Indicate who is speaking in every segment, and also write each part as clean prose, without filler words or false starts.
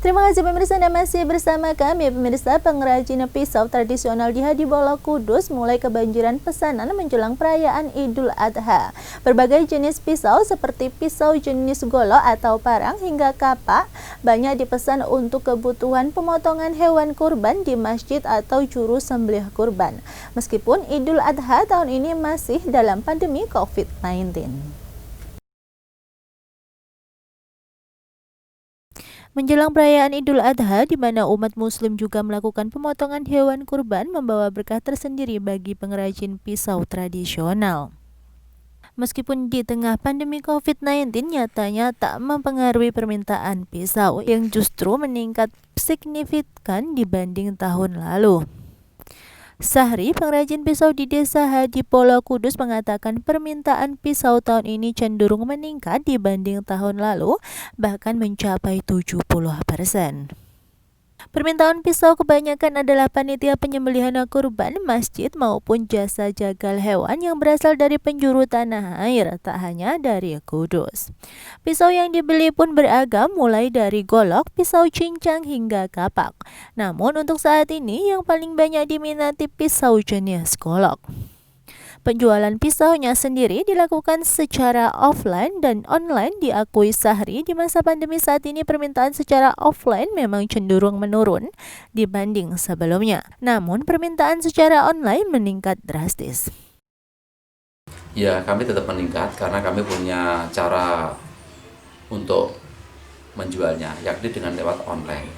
Speaker 1: Terima kasih pemirsa, Anda masih bersama kami. Pemirsa, pengrajin pisau tradisional di Hadibolo Kudus mulai kebanjiran pesanan menjelang perayaan Idul Adha. Berbagai jenis pisau seperti pisau jenis golok atau parang hingga kapak banyak dipesan untuk kebutuhan pemotongan hewan kurban di masjid atau juru sembelih kurban. Meskipun Idul Adha tahun ini masih dalam pandemi COVID-19. Menjelang perayaan Idul Adha, di mana umat Muslim juga melakukan pemotongan hewan kurban, membawa berkah tersendiri bagi pengrajin pisau tradisional. Meskipun di tengah pandemi COVID-19, nyatanya tak mempengaruhi permintaan pisau yang justru meningkat signifikan dibanding tahun lalu. Sahri, pengrajin pisau di Desa Hadibolo Kudus, mengatakan permintaan pisau tahun ini cenderung meningkat dibanding tahun lalu, bahkan mencapai 70%. Permintaan pisau kebanyakan adalah panitia penyembelihan kurban, masjid maupun jasa jagal hewan yang berasal dari penjuru tanah air, tak hanya dari Kudus. Pisau yang dibeli pun beragam, mulai dari golok, pisau cincang hingga kapak. Namun untuk saat ini yang paling banyak diminati pisau jenis golok. Penjualan pisaunya sendiri dilakukan secara offline dan online, diakui Sahri. Di masa pandemi saat ini permintaan secara offline memang cenderung menurun dibanding sebelumnya. Namun permintaan secara online meningkat drastis.
Speaker 2: Ya, kami tetap meningkat karena kami punya cara untuk menjualnya, yakni dengan lewat online.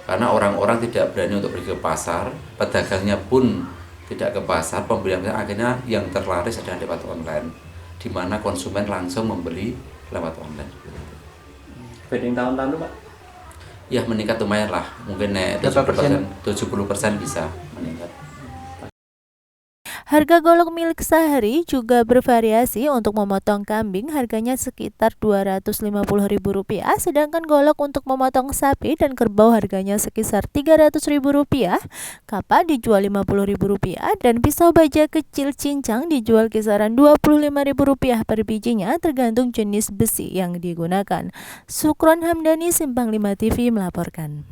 Speaker 2: Karena orang-orang tidak berani untuk pergi ke pasar, pedagangnya pun tidak ke pasar, pembelian akhirnya yang terlaris adalah lewat online, di mana konsumen langsung membeli lewat online.
Speaker 3: Dibanding tahun lalu, Pak?
Speaker 2: Ya, meningkat lumayan lah, mungkin 70% bisa meningkat.
Speaker 1: Harga golok milik Sahri juga bervariasi. Untuk memotong kambing harganya sekitar Rp250.000, sedangkan golok untuk memotong sapi dan kerbau harganya sekitar Rp300.000. Kapak dijual Rp50.000 dan pisau baja kecil cincang dijual kisaran Rp25.000 per bijinya, tergantung jenis besi yang digunakan. Sukron Hamdani, Simpang 5 TV melaporkan.